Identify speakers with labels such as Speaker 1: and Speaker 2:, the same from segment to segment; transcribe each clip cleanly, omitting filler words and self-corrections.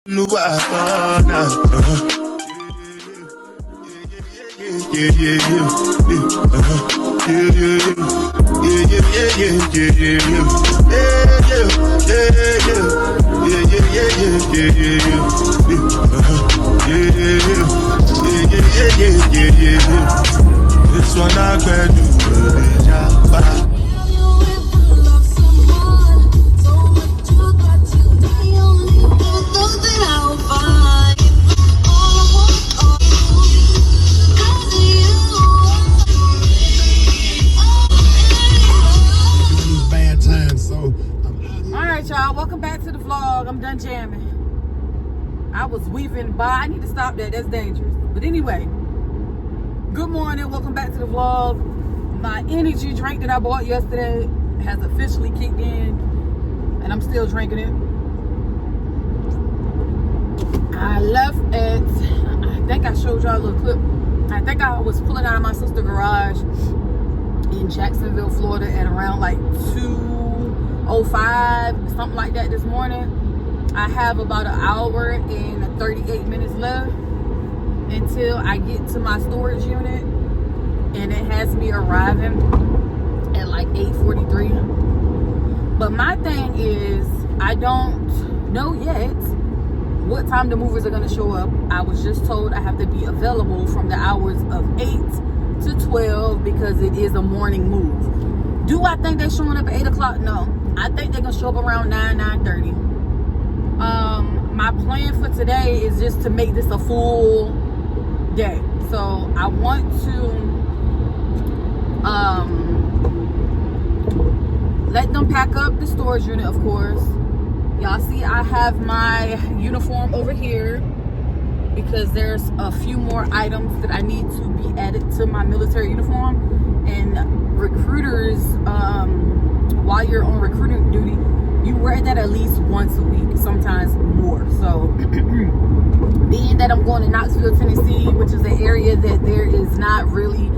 Speaker 1: This one I can do.
Speaker 2: Y'all, welcome back to the vlog. I'm done jamming. I was weaving by. I need to stop that. That's dangerous. But anyway, good morning. Welcome back to the vlog. My energy drink that I bought yesterday has officially kicked in, and I'm still drinking it. I left at, I think I showed y'all a little clip. I think I was pulling out of my sister's garage in Jacksonville, Florida at around like 2:05, something like that this morning. I have about an hour and 38 minutes left until I get to my storage unit, and it has me arriving at like 8:43. But my thing is, I don't know yet what time the movers are going to show up. I was just told I have to be available from the hours of 8 to 12 because it is a morning move. Do I think they're showing up at 8 o'clock? No. I think they're going to show up around 9:30. My plan for today is just to make this a full day. So I want to let them pack up the storage unit, of course. Y'all see I have my uniform over here because there's a few more items that I need to be added to my military uniform. And recruiters, while you're on recruiting duty, you wear that at least once a week, sometimes more. So being that I'm going to Knoxville, Tennessee, which is an area that there is not really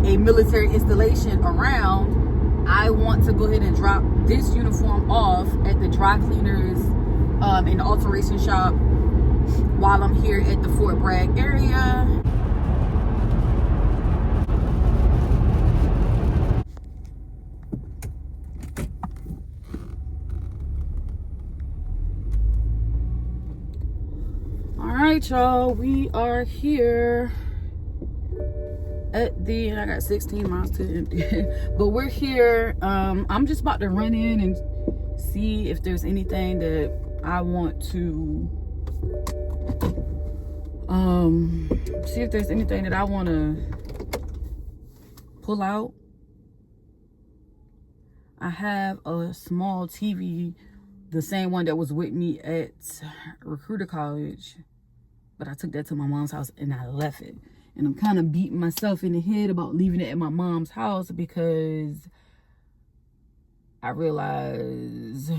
Speaker 2: a military installation around, I want to go ahead and drop this uniform off at the dry cleaners in the alteration shop while I'm here at the Fort Bragg area. Alright, y'all, we are here at the, and I got 16 miles to empty, but we're here. I'm just about to run in and see if there's anything that I want to see if there's anything that I want to pull out. I have a small TV, the same one that was with me at Recruiter College, but I took that to my mom's house and I left it. And I'm kind of beating myself in the head about leaving it at my mom's house because I realize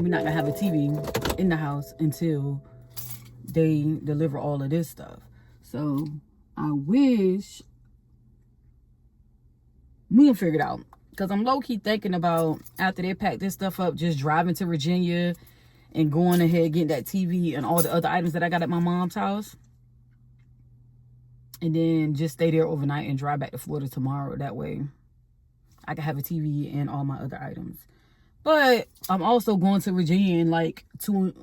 Speaker 2: we're not gonna have a TV in the house until they deliver all of this stuff. So I wish we can figure it out, because I'm low-key thinking about, after they pack this stuff up, just driving to Virginia and going ahead getting that TV and all the other items that I got at my mom's house, and then just stay there overnight and drive back to Florida tomorrow. That way I can have a TV and all my other items. But I'm also going to Virginia in like two.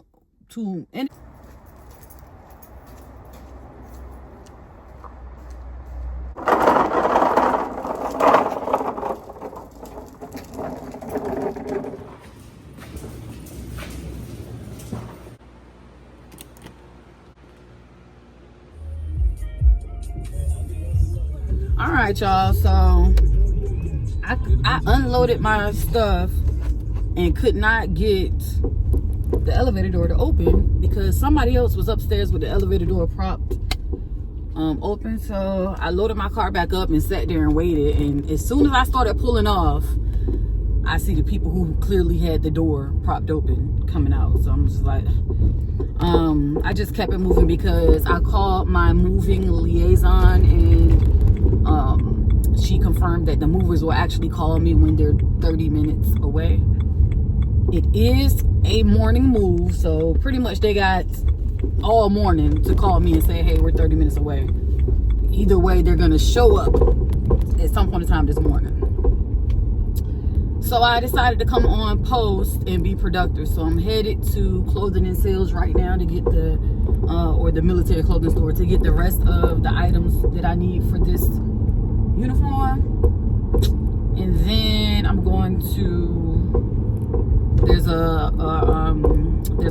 Speaker 2: All right, y'all, so I unloaded my stuff and could not get the elevator door to open because somebody else was upstairs with the elevator door propped open. So I loaded my car back up and sat there and waited, and as soon as I started pulling off, I see the people who clearly had the door propped open coming out. So I'm just like, I just kept it moving because I called my moving liaison, and she confirmed that the movers will actually call me when they're 30 minutes away. It is a morning move, so pretty much they got all morning to call me and say, hey, we're 30 minutes away. Either way, they're gonna show up at some point in time this morning. So I decided to come on post and be productive. So I'm headed to Clothing and Sales right now to get the or the military clothing store to get the rest of the items that I need for this uniform. And then I'm going to, there's a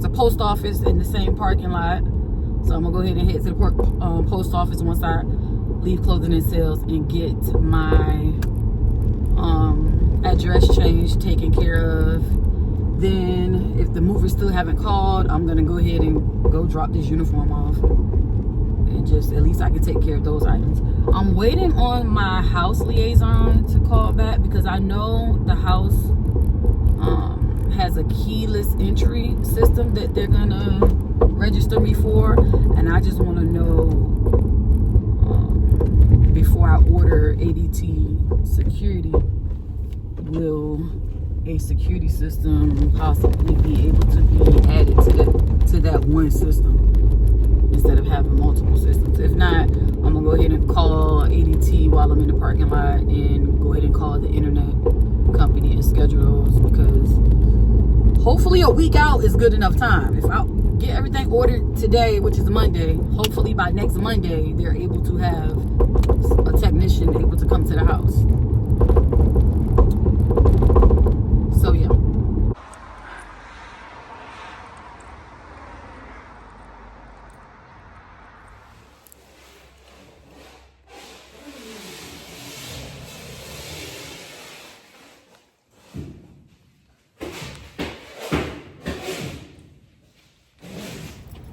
Speaker 2: post office in the same parking lot. So I'm gonna go ahead and head to the post office once I leave Clothing and Sales and get my address change taken care of. Then if the movers still haven't called, I'm gonna go ahead and go drop this uniform off, and just at least I can take care of those items. I'm waiting on my house liaison to call back because I know the house has a keyless entry system that they're gonna register me for, and I just want to know before I order ADT security, will a security system possibly be able to be added to that one system instead of having multiple systems? If not, I'm gonna go ahead and call ADT while I'm in the parking lot and go ahead and call the internet company and schedule those, because hopefully a week out is good enough time. If I get everything ordered today, which is Monday, hopefully by next Monday they're able to have a technician able to come to the house. So yeah.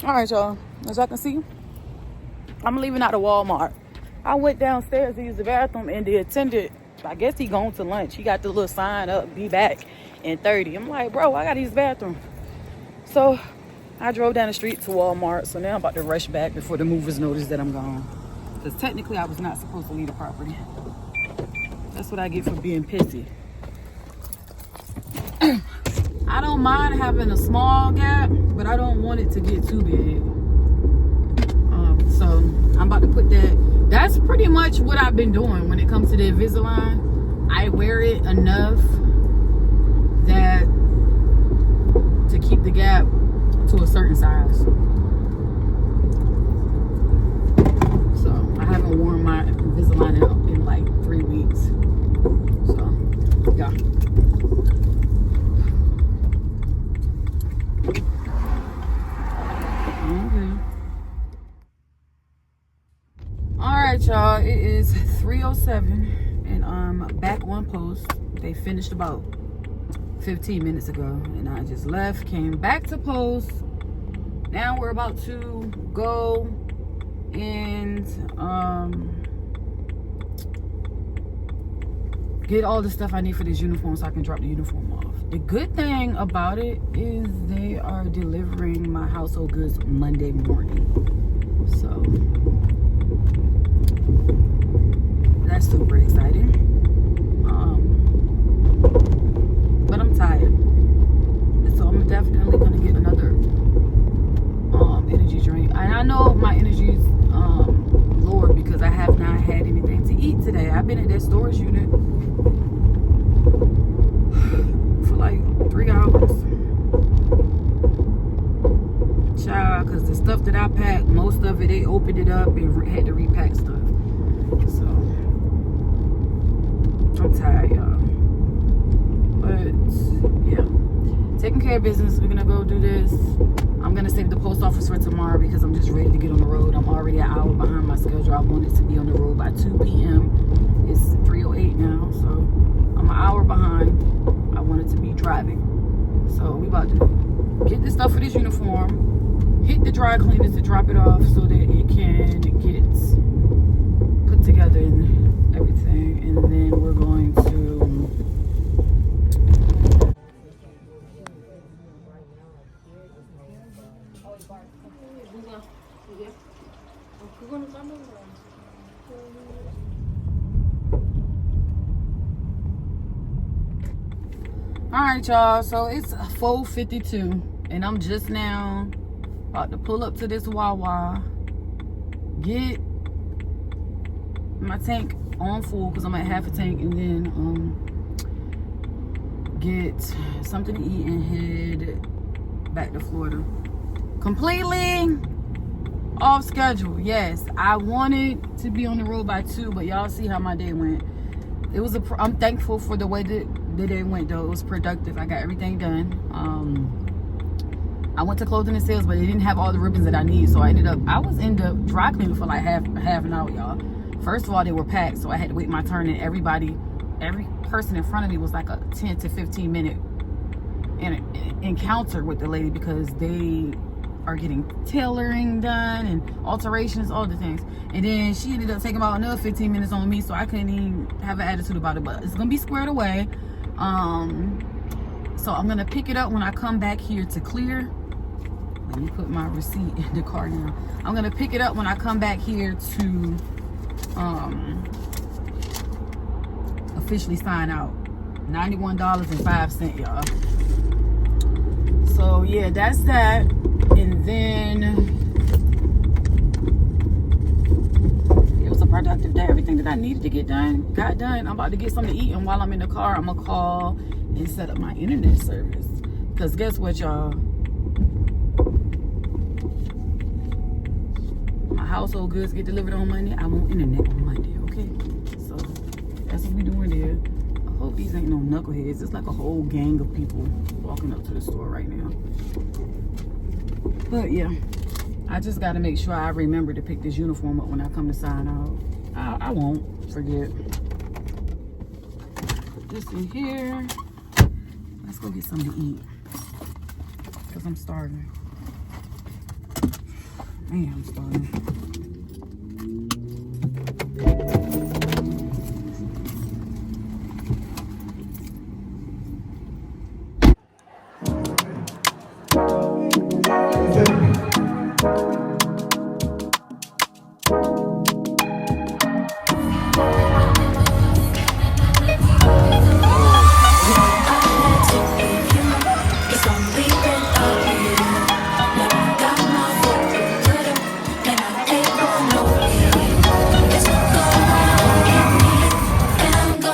Speaker 2: All right, y'all, as I can see, I'm leaving out of Walmart. I went downstairs to use the bathroom, and the attendant, I guess he going to lunch. He got the little sign up, be back in 30. I'm like, bro, I gotta use the bathroom. So I drove down the street to Walmart. So now I'm about to rush back before the movers notice that I'm gone. Because technically I was not supposed to leave the property. That's what I get for being pissy. I don't mind having a small gap, but I don't want it to get too big. So I'm about to put that. That's pretty much what I've been doing when it comes to the Invisalign. I wear it enough that to keep the gap to a certain size. So I haven't worn my Invisalign in like 3 weeks. So yeah. Okay. Alright, y'all, it is 3:07 and I'm back on post. They finished about 15 minutes ago and I just left, came back to post. Now we're about to go and get all the stuff I need for this uniform so I can drop the uniform off. The good thing about it is they are delivering my household goods Monday morning. So that's super exciting. But I'm tired. So I'm definitely gonna get another energy drink. And I know my energy is lower because I have not had anything to eat today. I've been at that storage unit for like 3 hours. Child, because the stuff that I packed, most of it, they opened it up and had to repack stuff. So I'm tired, y'all. But yeah, taking care of business. We're gonna go do this. I'm gonna save the post office for tomorrow because I'm just ready to get on the road. I'm already an hour behind my schedule. I wanted to be on the road by 2 p.m. It's 3:08 now, so I'm an hour behind. I wanted to be driving. So we about to get the stuff for this uniform, hit the dry cleaners to drop it off so that it can get put together and everything. And then we're going to Alright, y'all, so it's 4:52 and I'm just now about to pull up to this Wawa, get my tank on full because I'm at half a tank, and then get something to eat and head back to Florida. Completely off schedule. Yes, I wanted to be on the road by 2, but y'all see how my day went. It was I'm thankful for the way that the day went, though. It was productive. I got everything done. I went to clothing and sales, but they didn't have all the ribbons that I need, so I was in the dry cleaning for like half an hour, y'all. First of all, they were packed, so I had to wait my turn, and every person in front of me was like a 10 to 15 minute encounter with the lady, because they are getting tailoring done and alterations, all the things. And then she ended up taking about another 15 minutes on me, so I couldn't even have an attitude about it, but it's gonna be squared away. So I'm gonna pick it up when I come back here to clear. Let me put my receipt in the car now. I'm gonna pick it up when I come back here to officially sign out. $91.05, y'all. So yeah, that's that. And then it was a productive day. Everything that I needed to get done got done. I'm about to get something to eat, and while I'm in the car, I'm gonna call and set up my internet service. Because guess what, y'all? My household goods get delivered on Monday. I want internet on Monday, okay? So that's what we doing there. I hope these ain't no knuckleheads. It's like a whole gang of people walking up to the store right now. But yeah, I just got to make sure I remember to pick this uniform up when I come to sign out. I won't forget. Put this in here. Let's go get something to eat, because I'm starving. Man, I'm starving.